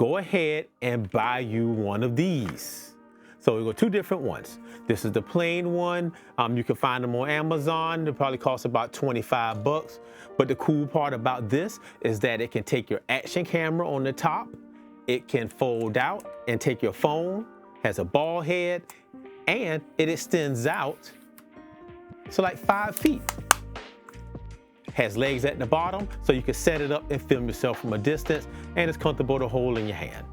go ahead and buy you one of these. So we got two different ones. This is the plain one. You can find them on Amazon. They probably cost about 25 bucks. But the cool part about this is that it can take your action camera on the top. It can fold out and take your phone, has a ball head, and it extends out to like 5 feet. Has legs at the bottom, so you can set it up and film yourself from a distance, and it's comfortable to hold in your hand.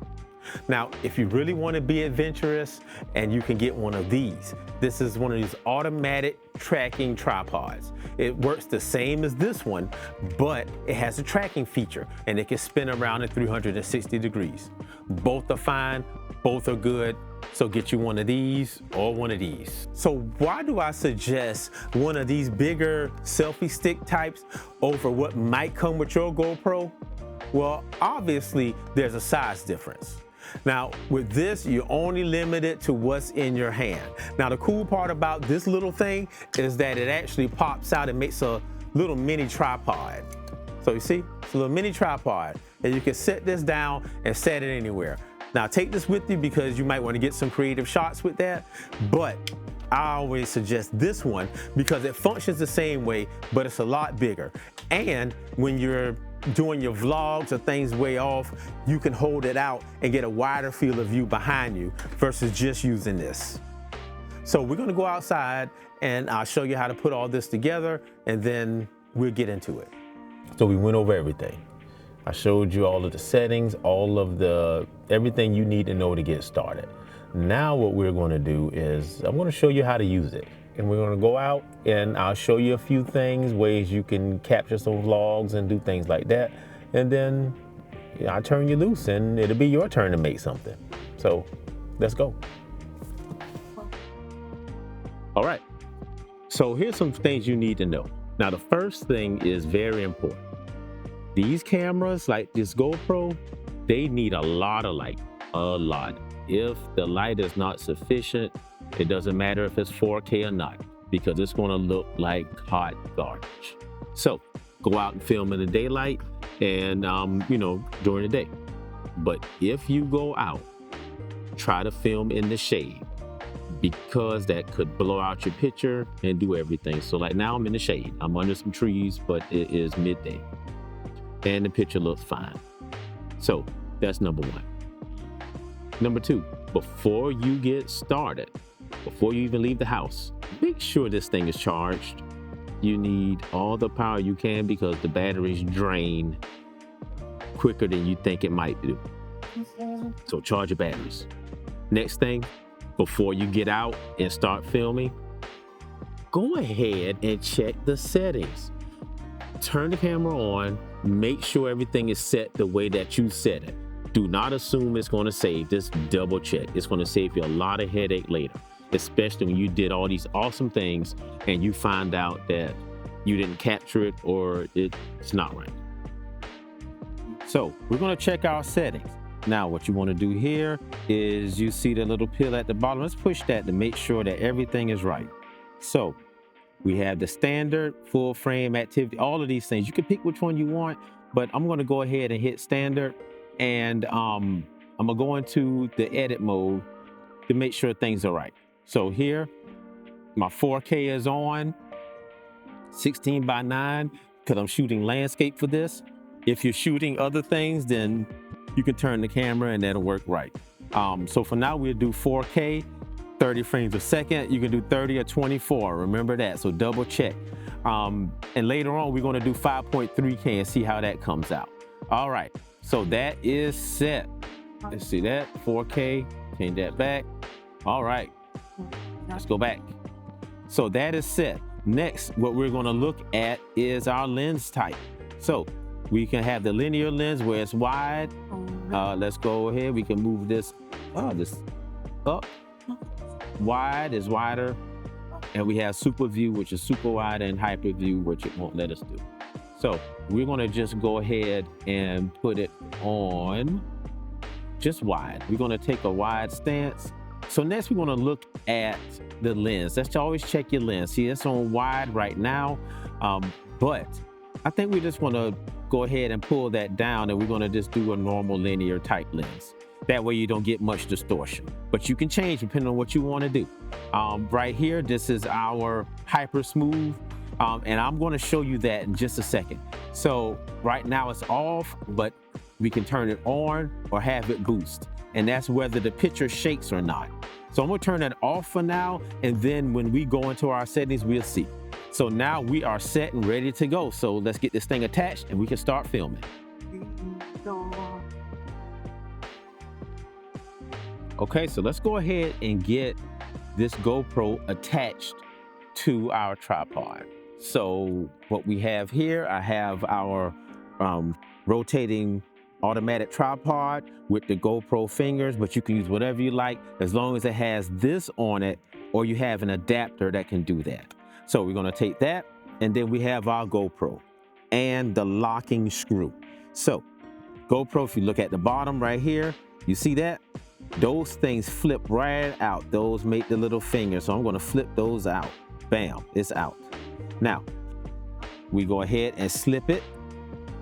Now, if you really want to be adventurous, and you can get one of these. This is one of these automatic tracking tripods. It works the same as this one, but it has a tracking feature, and it can spin around at 360 degrees. Both are fine, both are good. So get you one of these or one of these. So why do I suggest one of these bigger selfie stick types over what might come with your GoPro? Well, obviously there's a size difference. Now with this, you're only limited to what's in your hand. Now the cool part about this little thing is that it actually pops out and makes a little mini tripod. So you see, it's a little mini tripod, and you can set this down and set it anywhere. Now take this with you because you might want to get some creative shots with that, but I always suggest this one because it functions the same way, but it's a lot bigger. And when you're doing your vlogs or things way off, you can hold it out and get a wider field of view behind you versus just using this. So we're gonna go outside and I'll show you how to put all this together, and then we'll get into it. So we went over everything. I showed you all of the settings, everything you need to know to get started. Now what we're going to do is I'm going to show you how to use it. And we're going to go out and I'll show you a few things, ways you can capture some vlogs and do things like that. And then I'll turn you loose and it'll be your turn to make something. So let's go. All right. So here's some things you need to know. Now the first thing is very important. These cameras, like this GoPro, they need a lot of light, a lot. If the light is not sufficient, it doesn't matter if it's 4K or not, because it's gonna look like hot garbage. So go out and film in the daylight and, during the day. But if you go out, try to film in the shade, because that could blow out your picture and do everything. So like now I'm in the shade, I'm under some trees, but it is midday. And the picture looks fine. So that's number one. Number two, before you get started, before you even leave the house, make sure this thing is charged. You need all the power you can because the batteries drain quicker than you think it might do. So charge your batteries. Next thing, before you get out and start filming, go ahead and check the settings. Turn the camera on, make sure everything is set the way that you set it. Do not assume it's going to save, just double check. It's going to save you a lot of headache later, especially when you did all these awesome things and you find out that you didn't capture it or it's not right. So we're going to check our settings. Now what you want to do here is you see the little pill at the bottom. Let's push that to make sure that everything is right. So we have the standard, full frame, activity, all of these things. You can pick which one you want, but I'm going to go ahead and hit standard, and I'm going to go into the edit mode to make sure things are right. So here, my 4K is on, 16:9, because I'm shooting landscape for this. If you're shooting other things, then you can turn the camera and that'll work right. So for now, we'll do 4K. 30 frames a second. You can do 30 or 24, remember that, so double check. And later on, we're gonna do 5.3K and see how that comes out. All right, so that is set. Let's see that, 4K, change that back. All right, let's go back. So that is set. Next, what we're gonna look at is our lens type. So we can have the linear lens where it's wide. Let's go ahead, we can move this up. Wide is wider, and we have super view, which is super wide, and hyper view, which it won't let us do. So we're gonna just go ahead and put it on just wide. We're gonna take a wide stance. So next we're gonna look at the lens. Let's always check your lens. See, it's on wide right now, but I think we just want to go ahead and pull that down, and we're going to just do a normal linear type lens. That way you don't get much distortion, but you can change depending on what you want to do. Right here, this is our hyper smooth, and I'm going to show you that in just a second. So right now it's off, but we can turn it on or have it boost, and that's whether the picture shakes or not. So I'm going to turn that off for now, and then when we go into our settings, we'll see. So now we are set and ready to go. So let's get this thing attached and we can start filming. Okay, so let's go ahead and get this GoPro attached to our tripod. So what we have here, I have our rotating automatic tripod with the GoPro fingers, but you can use whatever you like as long as it has this on it, or you have an adapter that can do that. So we're gonna take that, and then we have our GoPro and the locking screw. So GoPro, if you look at the bottom right here, you see that? Those things flip right out. Those make the little fingers. So I'm gonna flip those out. Bam, it's out. Now, we go ahead and slip it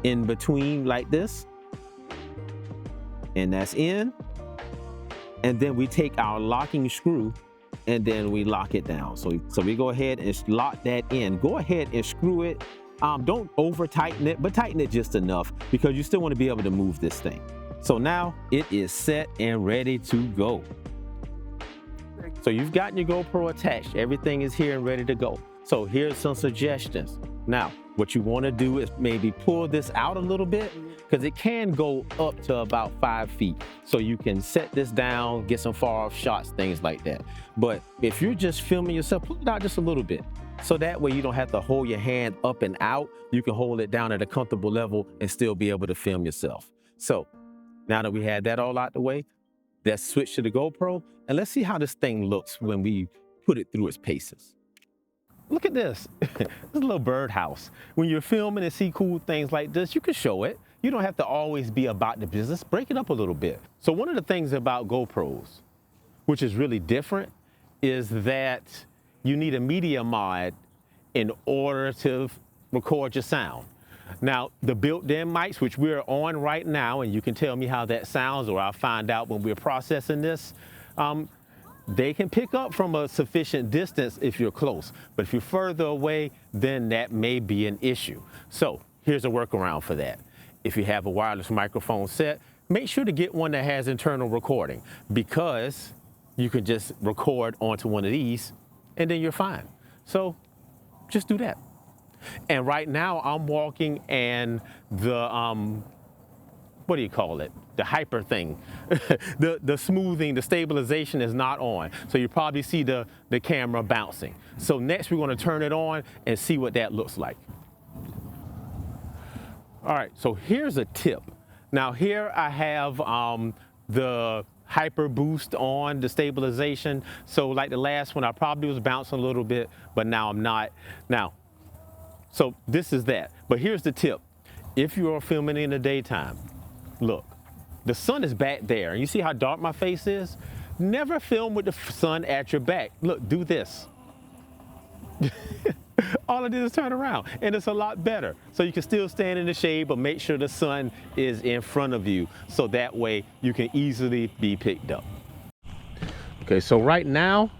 in between like this. And that's in. And then we take our locking screw and then we lock it down. So we go ahead and lock that in. Go ahead and screw it. Don't over tighten it, but tighten it just enough because you still want to be able to move this thing. So now it is set and ready to go. So you've gotten your GoPro attached. Everything is here and ready to go. So here's some suggestions. Now, what you want to do is maybe pull this out a little bit because it can go up to about 5 feet. So you can set this down, get some far off shots, things like that. But if you're just filming yourself, pull it out just a little bit. So that way you don't have to hold your hand up and out. You can hold it down at a comfortable level and still be able to film yourself. So now that we had that all out the way, let's switch to the GoPro and let's see how this thing looks when we put it through its paces. Look at this. This is a little birdhouse. When you're filming and see cool things like this, you can show it. You don't have to always be about the business. Break it up a little bit. So one of the things about GoPros, which is really different, is that you need a media mod in order to record your sound. Now, the built-in mics, which we're on right now, and you can tell me how that sounds, or I'll find out when we're processing this, they can pick up from a sufficient distance if you're close. But if you're further away, then that may be an issue. So here's a workaround for that. If you have a wireless microphone set, make sure to get one that has internal recording, because you can just record onto one of these and then you're fine. So just do that. And right now I'm walking and the, what do you call it? The hyper thing. the smoothing, the stabilization is not on. So you probably see the camera bouncing. So next we're gonna turn it on and see what that looks like. All right, so here's a tip. Now here I have the hyper boost on, the stabilization. So like the last one, I probably was bouncing a little bit, but now I'm not. Now, so this is that. But here's the tip. If you are filming in the daytime, look, the sun is back there. And you see how dark my face is? Never film with the sun at your back. Look, do this. All I did is turn around, and it's a lot better. So you can still stand in the shade, but make sure the sun is in front of you, so that way you can easily be picked up. Okay, so right now,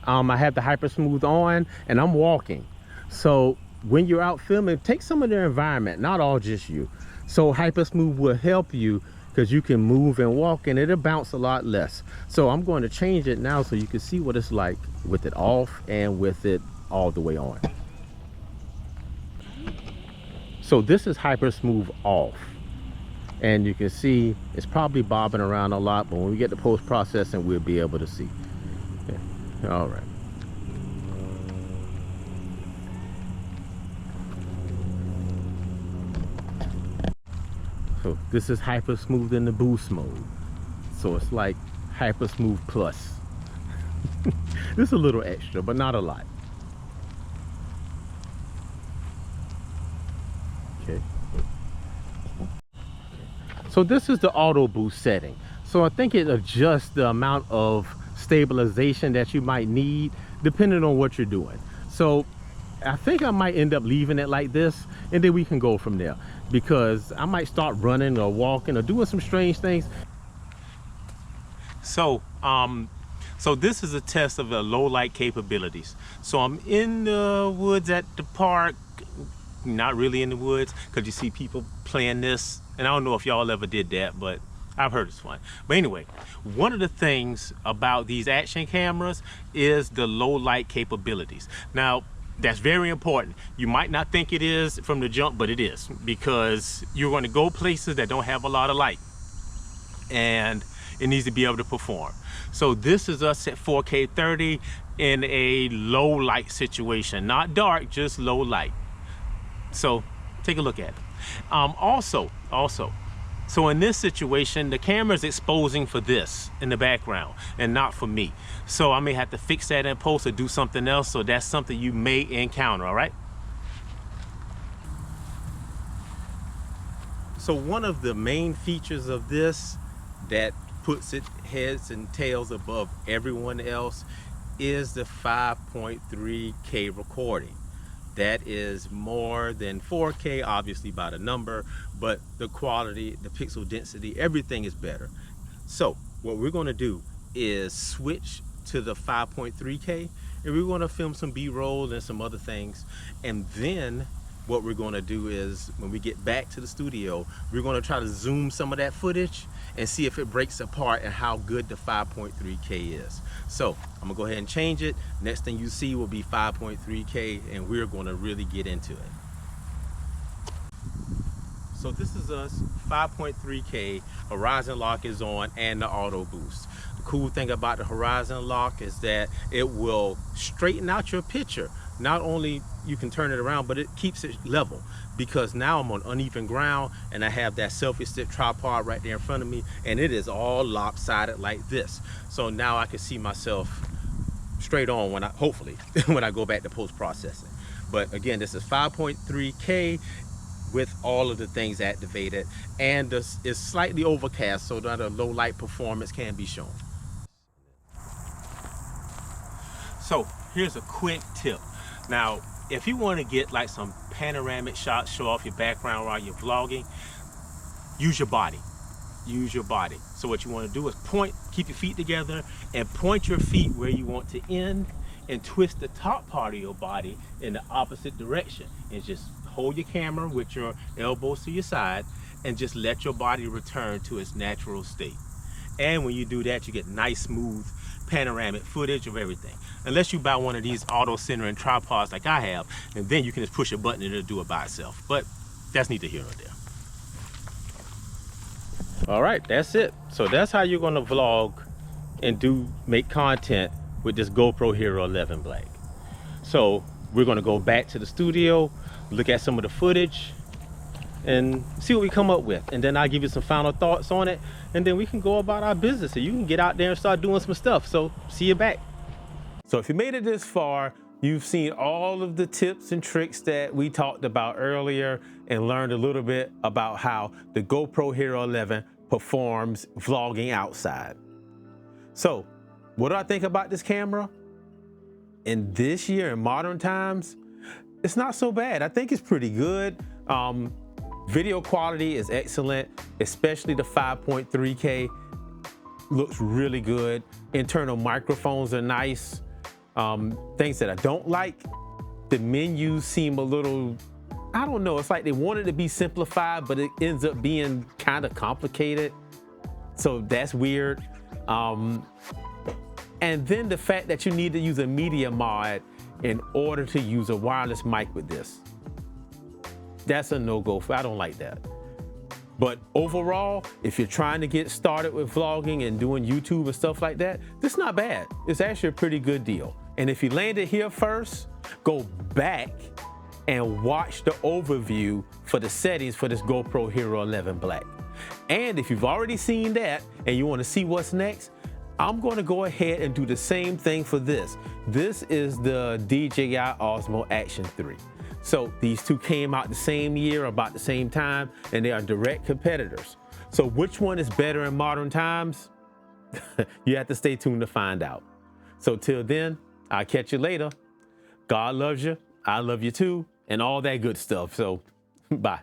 I have the hyper smooth on, and I'm walking. So when you're out filming, take some of their environment, not all just you. So hyper smooth will help you because you can move and walk and it'll bounce a lot less. So I'm going to change it now so you can see what it's like with it off and with it all the way on. So this is hyper smooth off, and you can see it's probably bobbing around a lot, but when we get to post processing, we'll be able to see. Okay. All right. So this is hyper smooth in the boost mode. So it's like hyper smooth plus. This is a little extra, but not a lot. Okay. So this is the auto boost setting. So I think it adjusts the amount of stabilization that you might need depending on what you're doing. So I think I might end up leaving it like this, and then we can go from there, because I might start running or walking or doing some strange things. So this is a test of the low light capabilities. So I'm in the woods at the park, not really in the woods, because you see people playing this, and I don't know if y'all ever did that, but I've heard it's fun. But anyway, one of the things about these action cameras is the low light capabilities. Now, that's very important. You might not think it is from the jump, but it is, because you're going to go places that don't have a lot of light, and it needs to be able to perform. So this is us at 4K 30 in a low light situation, not dark, just low light. So take a look at it. Also, so in this situation, the camera is exposing for this in the background and not for me. So I may have to fix that in post or do something else. So that's something you may encounter, all right? So one of the main features of this that puts it heads and tails above everyone else is the 5.3K recording. That is more than 4K, obviously by the number, but the quality, the pixel density, everything is better. So what we're gonna do is switch to the 5.3K, and we're gonna film some B-roll and some other things. And then what we're gonna do is, when we get back to the studio, we're gonna try to zoom some of that footage and see if it breaks apart and how good the 5.3K is. So I'm gonna go ahead and change it. Next thing you see will be 5.3K, and we're gonna really get into it. So this is us, 5.3K, horizon lock is on, and the auto boost. The cool thing about the horizon lock is that it will straighten out your picture. Not only you can turn it around, but it keeps it level, because now I'm on uneven ground and I have that selfie stick tripod right there in front of me, and it is all lopsided like this. So now I can see myself straight on when hopefully, when I go back to post-processing. But again, this is 5.3K with all of the things activated, and this is slightly overcast so that a low light performance can be shown. So here's a quick tip. Now, if you want to get like some panoramic shots, show off your background while you're vlogging, use your body. Use your body. So what you want to do is keep your feet together and point your feet where you want to end, and twist the top part of your body in the opposite direction. And just hold your camera with your elbows to your side and just let your body return to its natural state. And when you do that, you get nice, smooth, panoramic footage of everything. Unless you buy one of these auto-centering tripods like I have, and then you can just push a button and it'll do it by itself. But that's neither here nor there. All right, that's it. So that's how you're gonna vlog and make content with this GoPro HERO 11 Black. So we're gonna go back to the studio, look at some of the footage, and see what we come up with. And then I'll give you some final thoughts on it, and then we can go about our business, so you can get out there and start doing some stuff. So see you back. So if you made it this far, you've seen all of the tips and tricks that we talked about earlier, and learned a little bit about how the GoPro HERO 11 performs vlogging outside. So what do I think about this camera? In this year, in modern times, it's not so bad. I think it's pretty good. Video quality is excellent, especially the 5.3K looks really good. Internal microphones are nice. Things that I don't like, the menus seem a little, I don't know, it's like they wanted to be simplified, but it ends up being kind of complicated. So that's weird. And then the fact that you need to use a media mod in order to use a wireless mic with this. That's a no-go. I don't like that. But overall, if you're trying to get started with vlogging and doing YouTube and stuff like that, this is not bad. It's actually a pretty good deal. And if you landed here first, go back and watch the overview for the settings for this GoPro HERO 11 Black. And if you've already seen that and you want to see what's next, I'm going to go ahead and do the same thing for this. This is the DJI Osmo Action 3. So these two came out the same year, about the same time, and they are direct competitors. So which one is better in modern times? You have to stay tuned to find out. So till then, I'll catch you later. God loves you. I love you too, and all that good stuff. So bye.